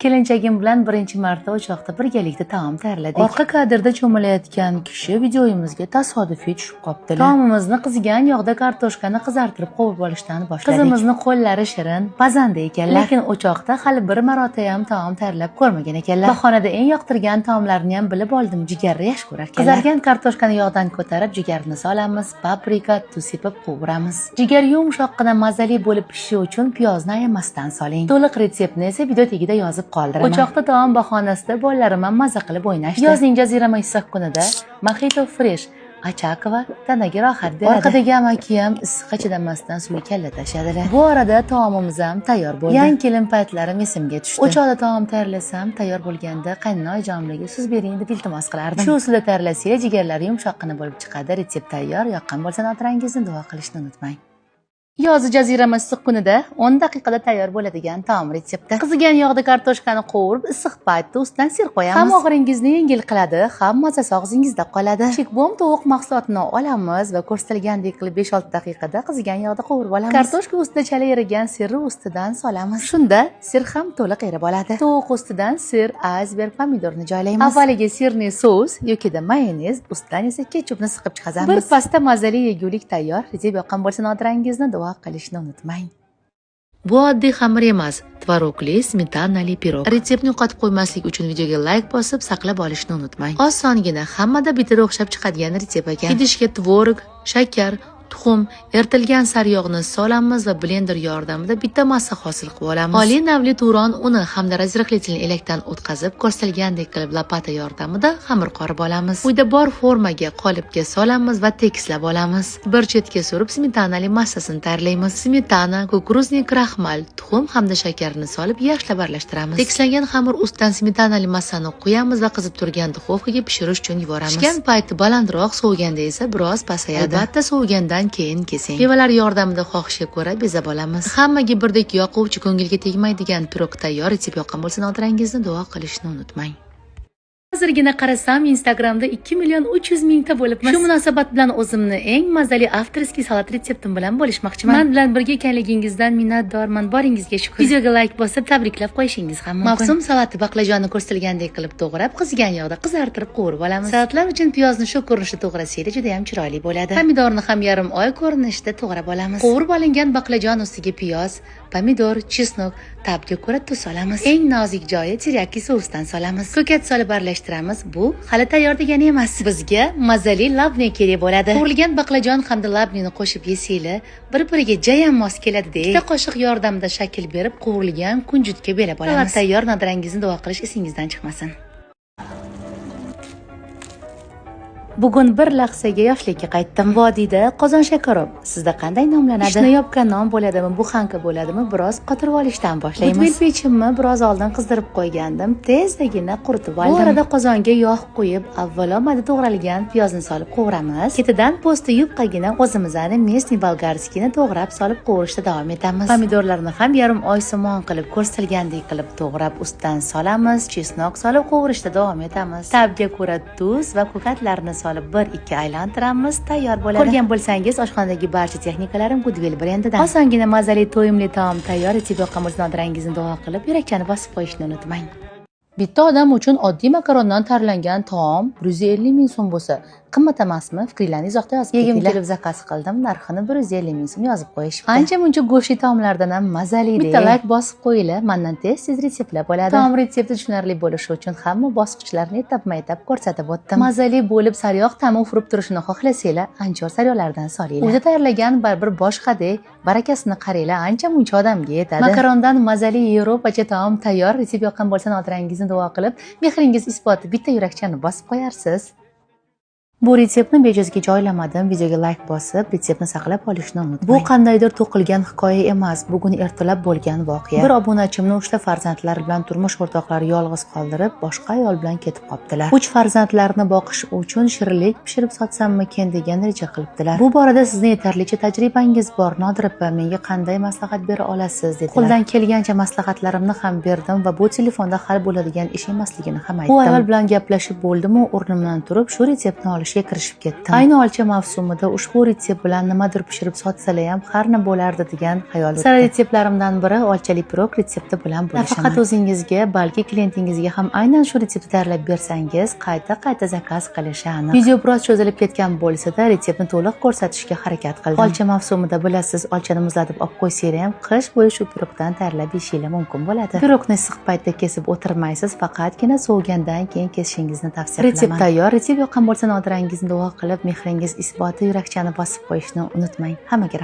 Kelinchagim bilan birinchi marta o'choqda birgalikda taom tayyorladik. Orqa kadrda cho'milayotgan kishi videoyimizga tasodifiy tushib qolibdilar. Taomimizni qizigan yog'da kartoshkani qizartirib qovurib olishdan boshladik. Qizimizni qo'llari shirin, pazanda ekanlar. Lekin o'choqda hali bir marotaba ham taom tayyorlab ko'rmagan ekanlar. Bahonada eng yoqtirgan taomlarni ham bilib oldim. Jigarni yaxshi ko'rar ekanlar. Qizargan kartoshkani yog'dan ko'tarib, jigarni solamiz, paprika, tuz sepib qovuramiz. Jigar yumshoqqina mazali bo'lib pishishi uchun piyozni ayamasdan soling. To'liq retseptni esa video tagida yozib qoldiraman. O'choqda taom bahonasida bolalarim ham maza qilib o'ynashdi. Yozning jazirama issiq kunida Mojito Fresh Achakova tanaga rohat beradi. Orqadagi amaki ham issiqqa chidamasdan suvga kalla tashladilar. Bu orada taomimiz ham tayyor bo'ldi. Yangi kelin paytlarim esimga tushdi. O'choqda taom tayyorlasam, tayyor bo'lganda qayninoyjonimga so'z bering deb iltimos qilardim. Shu usulda tayyorlasangiz jigarlari yumshoqqina bo'lib chiqadi. Retsept tayyor. Yoqqan bo'lsa xotirangizni duo qilishni unutmang. Yozi jazirama issiq kunida 10 daqiqada tayyor bo'ladigan taom retsepti. Qizigan yog'da kartoshkani qovurib, issiq paytda ustidan sir qo'yamiz. Ham og'iringizni yengil qiladi, ham mazasi og'zingizda qoladi. Chikbom tovuq mahsulotini olamiz va ko'rsatilgandek qilib 5-6 daqiqada qizigan yog'da qovurib olamiz. Kartoshka ustida chala erigan sirni ustidan solamiz. Shunda sir ham to'liq erib oladi. Tovuq ustidan sir, aysberg, pomidorni joylaymiz. Avvaliga sirni sos yokida mayonez, ustidan esa ketchupni siqib chiqazamiz. Bir pasda mazali yegulik tayyor. Rezept yoqqan bo'lsa xotirangizni qilishni unutmang. Bu oddiy xamir emas, tvorogli smetanali pirog. Retseptni yo'qotib qo'ymaslik uchun videoga like bosib, saqlab olishni unutmang. Osongina, hammada bitta o'xshab chiqadigan retsept ekan. Idishga tvorog, shakar, tuxum, eritilgan sariyog'ni solamiz va blender yordamida bitta massa hosil qilib olamiz. Oliy navli turon uni hamda razriqlitilni elakdan o'tkazib, ko'rsatilgandek qilib lopata yordamida xamir qorib olamiz. Uyda bor formaga, qolipga solamiz va tekislab olamiz. Bir chetga surib smetanali massasini tayyorlaymiz. Smetana, kukuruzli kraxmal, tuxum hamda shakarni solib yaxshilab aralashtiramiz. Tekislangan xamir ustidan smetanali massani quyamiz va qizib turgan duxovkaga pishirish uchun yuboramiz. Pishgan payti balandroq, sovuganda esa biroz pasayadi. Albatta sovigandan keyin kesing. Mevalar yordamida xohishga ko'ra bezab olamiz. Hammaga birdek yoquvchi, ko'ngilga tegmaydigan pirog tayyor. Retsept yoqqan bo'lsa xotirangizni duo qilishni unutmang. Hozirgina qarasam Instagramda 2.300.000 ta bo'libman. Shu munosabat bilan o'zimni eng mazali avtorskiy salat retseptim bilan bo'lishmoqchiman. Men bilan birga ekanligingizdan minnatdorman. Boringizga shukur. Videoga like bosib, tabriklab qo'yishingiz ham mumkin. Mavsum salati baqlajonni ko'rsatilgandek qilib to'g'rab, qizigan yog'da qizartirib qovurib olamiz. Salatlar uchun piyozni shu ko'rinishda to'g'rasangiz juda ham chiroyli bo'ladi. Pomidorni ham yarim oy ko'rinishda to'g'rab olamiz. Qovurib olingan baqlajon ustiga piyoz, pomidor, chesnok, tabga ko'ra tuz solamiz. Eng nozik joyi teriyaki sousdan solamiz. Ko'kat solib aralashtiramiz. Bu hali tayyor degani emas. Bizga mazali labne kerak bo'ladi. Qovurilgan baqlajon hamda labneni qo'shib yesanglar, bir-biriga jayam mos keladi-da. Bitta qoshiq yordamida shakl berib, qovurilgan kunjutga belab olamiz. Salat tayyor, nodirangizni duo qilish esingizdan chiqmasin. Bugun bir lahzaga yoshlikka qaytdim. Vodiyda Qozon Shakarov. Sizda qanday nomlanadi? Ishni yopgan non bo'ladimi, buxanka bo'ladimi? Biroz qotirib olishdan boshlaymiz. O'tmel pechimni biroz oldin qizdirib qo'ygandim. Tezdagina quritib oldim. Bu orada qozonga yog' qo'yib, avvalo mada to'g'ralgan piyozni solib qovuramiz. Ketidan po'sti yupqagina o'zimizning местный bolgarskini to'g'rab solib qovurishda davom etamiz. Pomidorlarni ham yarim oy somon qilib ko'rsatilgandek qilib to'g'rab ustidan solamiz. Chesnok solib qovurishda davom etamiz. Tabga ko'ra tuz va ko'katlarni solib 1-2 aylantiramiz, tayyor bo'ladi. Ko'rgan bo'lsangiz, oshxonadagi barcha texnikalarim Goodwill brendidan. Osongina mazali to'yimli taom tayyor. Retsept yoqqan bo'lsa xotirangizni duo qilib, yurakchani bosib qo'yishni unutmang. Bitta odam uchun oddiy makarondan tayyorlangan taom 150.000 so'm bo'lsa, qimmat emasmi? Fikrlarni izohda yozib ketinglar. Yegim kelib zakaz qildim, narxini 150.000 so'm yozib qo'yishibdi. Ancha-muncha go'shtli taomlardan ham mazali edi. Bitta like bosib qo'yinglar, mendan tez retseptlar bo'ladi. Taom retsepti tushunarli bo'lishi uchun hamma bosqichlarini etap-etap ko'rsatib o'tdim. Mazali bo'lib sariyog' ta'mi ufurib turishini xohlasanglar, anchor sariyog'lardan solinglar. Uyda tayyorlagan baribir boshqadek, barakasini qaranglar, ancha-muncha odamga yetadi. Makarondan mazali yevropacha taom tayyor. Retsept yoqqan bo'lsa xotirangizni duo qilib, mehringiz isboti bitta yurakchani bosib qo'yarsiz. Bu retseptni bejizga joylamadim. Videoga like bosib, retseptni saqlab olishni unutmang. Bu qandaydir to'qilgan hikoya emas, bugun ertalab bo'lgan voqea. Bir obunachimni 3 ta farzandlari bilan turmush o'rtoqlari yolg'iz qoldirib, boshqa ayol bilan ketib qolibdilar. 3 farzandlarini boqish uchun shirinlik pishirib sotsammikin degan reja qilibdilar. Bu borada sizning yetarlicha tajribangiz bor. Nodir opa, menga qanday maslahat bera olasiz dedilar. Qo'ldan kelgancha maslahatlarimni ham berdim va bu telefonda hal bo'ladigan ish emasligini ham aytdim. Bu ayol bilan gaplashib bo'ldim-u, o'rnimdan turib, shu retseptni olish qilishga kirishib ketdim. Ayni olcha mavsumida ushbu retsept bilan nimadir pishirib sotsalar ham harna bo'lardi degan xayol o'tdi. Retseptlarimdan biri olchali pirog retsepti bilan bo'lishaman. Nafaqat o'zingizga, balki klientingizga ham aynan shu retseptni tayyorlab bersangiz, qayta zakaz qilishi aniq. Video biroz cho'zilib ketgan bo'lsa-da, retseptni to'liq ko'rsatishga harakat qildim. Olcha mavsumida bilasiz, olchani muzlatib olib qo'ysanglar ham qish bo'yi shu pirogdan tayyorlab yeyishinglar mumkin bo'ladi. Pirogni issiq paytda kesib o'tirmaysiz, faqatgina sovigandan keyin kesishingizni tavsiya qilaman. Retsept tayyor. Retsept yoqqan bo'lsa, Nodirangizni duo qilib, mehringiz isboti yurakchani bosib qo'yishni unutmang. Hammaga rahmat.